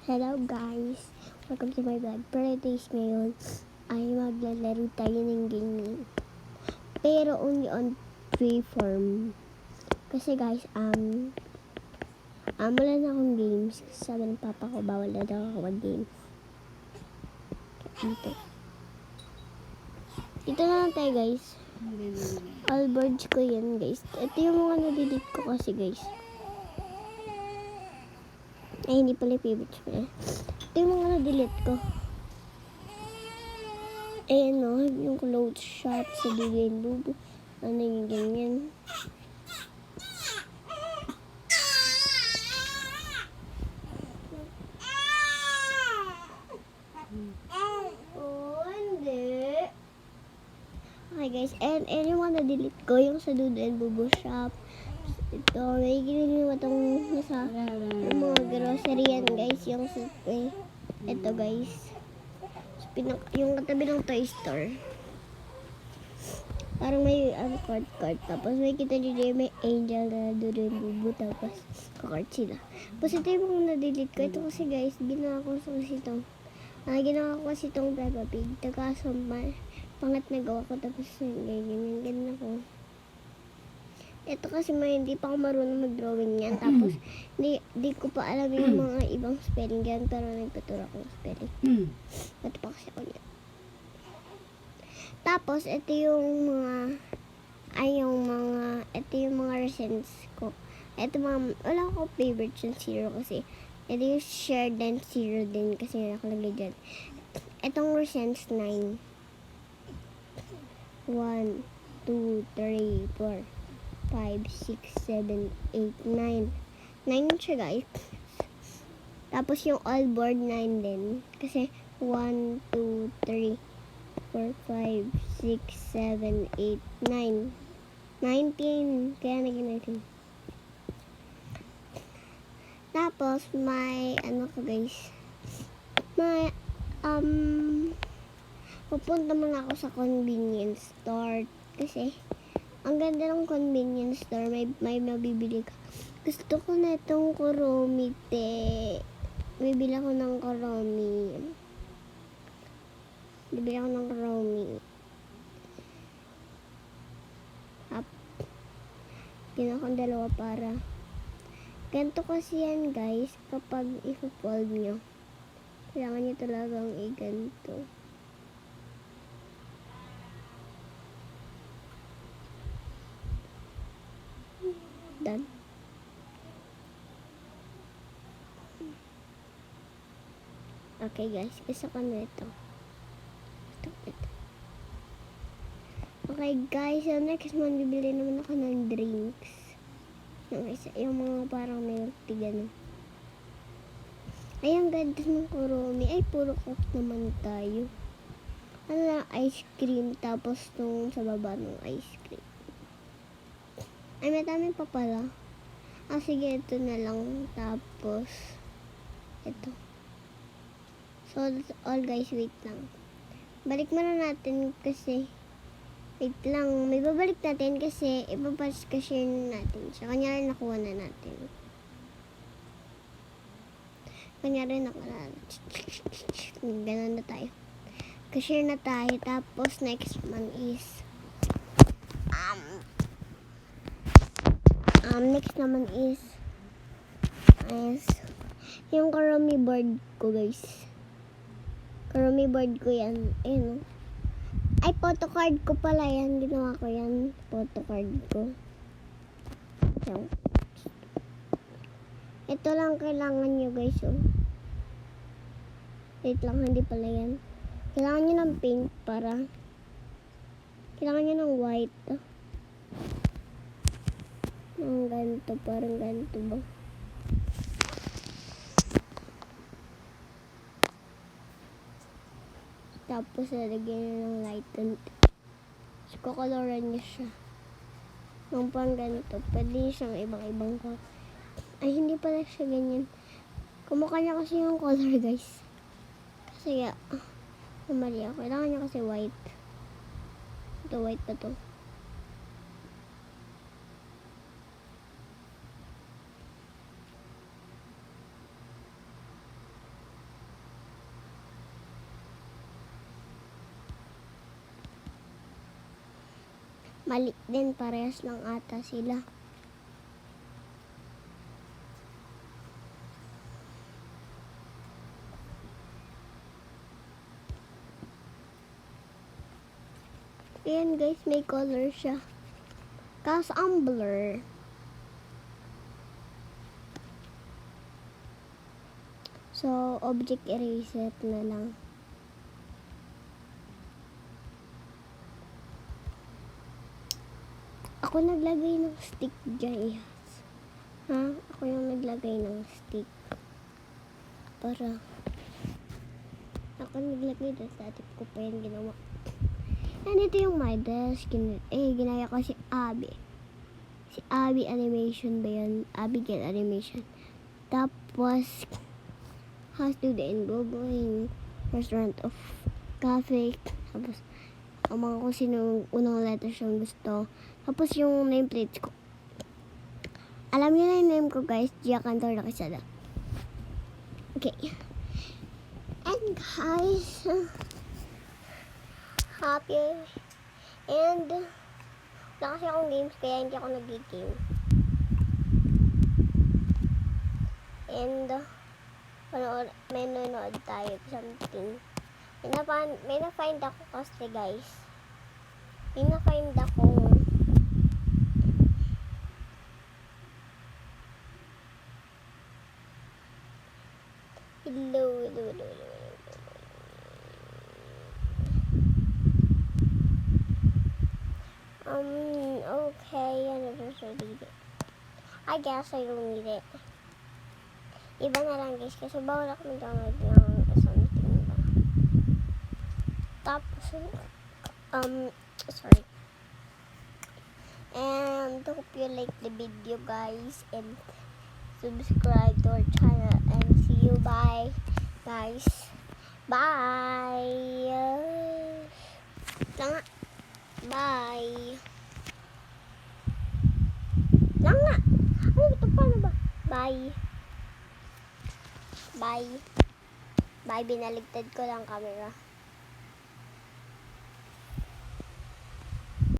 Hello guys! Welcome to my vlog. Paradise ngayon ay maglalaro tayo ng gaming. Pero only on free form. Kasi guys, wala na akong games. Kasi sabi ng papa ko, bawal na daw ako mag-games. Dito na lang tayo guys. All boards ko yan guys. Ito yung mga nadidik ko kasi guys. Ay, hindi pala favorites ko na. Ito yung mga na-delete ko. Ayan o, yung clothes shop sa Dugan Bubu. Ano yung ganyan. Oh, hindi. Okay guys, and yung mga na-delete ko, yung sa Dugan Bubu shop. Ito, may ginagawa itong nasa yung mga grocery yan guys, yung supay. Ito guys, yung katabi ng toy store. Parang may card. Tapos may kita nyo may angel na doon bubu. Tapos kakart sila. Tapos ito yung mga na-delete ko. Ito kasi guys, ginawa ko kasi itong Peppa Pig. Kaso pangat na gawa ko. Tapos ganyan ako. Ito kasi hindi pa ako marunong mag-drawing yan. Tapos, di ko pa alam yung mga ibang spelling yan. Pero nagpaturo ako ng spelling. Ito pa kasi ako yan. Tapos, ito yung mga recents ko. Ito wala ko favorite yung zero kasi. Ito yung shared and zero din kasi nakalagay dyan. Itong recents 9. 1, 2, 3, 4. 5, 6, 7, 8, 9. 9 siya guys. Tapos yung all board 9 din. Kasi 1, 2, 3, 4, 5, 6, 7, 8, 9. 19. Kaya naging 19. Tapos may ko guys. May pupunta muna ako sa convenience store. Kasi ang ganda ng convenience store. May mabibili ka. Gusto ko na itong Kuromi, te. Bibili ako ng Kuromi. Ginawa kong dalawa para. Ganito kasi yan, guys. Kapag i-fold nyo, kailangan nyo talagang i-ganito. Done. Okay guys, isa ko na ito. Okay guys, so next month bibili naman ako ng drinks. Yung mga parang milk tea gano'n. Ay, ang ganda ng Kuromi. Ay, puro coke naman tayo. Ano na, ice cream. Tapos nung sa baba ng ice cream. Ay, may dami pa pala. Sige, ito na lang. Tapos, ito. So, that's all guys. Wait lang. Balik muna natin kasi, wait lang. May babalik natin kasi, ipapas-cashier natin. So, kanyari nakuha na natin. Kanyari nakuha na. Ganun na tayo. Cashier na tayo. Tapos, next one is, next naman is yung Kuromi board ko guys. Kuromi board ko yan. Ayun. Ay, photocard ko pala yan. Ginawa ko yan. Photocard ko. So, ito lang kailangan nyo guys. Wait lang, hindi pala yan. Kailangan nyo ng pink para kailangan nyo ng white. Ang ganito, parang ganito ba? Tapos, lalagyan nyo ng light and so, kukoloran nyo siya. Nung pang ganito, pwede siyang ibang-ibang color. Ay, hindi pala siya ganyan. Kumukha niya kasi yung color, guys. Kasi, mali ako. Kailangan niya kasi white. Ito, white pa to. Mali din, parehas lang ata sila. Ayan guys, may color siya. Kaso ang blur. So, object eraser na lang. Ako naglagay ng stick dyan. Ha? Ako yung naglagay ng stick. Para ako naglagay doon sa tip ko pa yan ginawa. And ito yung my desk. Ginaya ko si Abby. Si Abby Animation ba yun? Abigail Animation. Tapos, House to the Ingogo, yung Restaurant of Cafe. Tapos, ang mga kung sino unang letters yung gusto. Tapos, yung nameplates ko. Alam niyo na yung name ko, guys. Gia Cantor Lakisada. Okay. And, guys, happy. And, wala kasi akong games, kaya hindi ako nag-game. And, may nanonood tayo something. May na-find ako kasi guys. May na-find ako. Hello. Okay, I never need it. I guess I don't need it. Iba na lang guys, kasi bawal ako mag-download ng something ba. Tapos, sorry. And hope you like the video guys, and subscribe to our channel, and see you. Bye guys. Bye. Lang. Bye. Lang nga. Ano ito, paano ba? Bye. Bye. Bye. Binaligtad ko lang camera.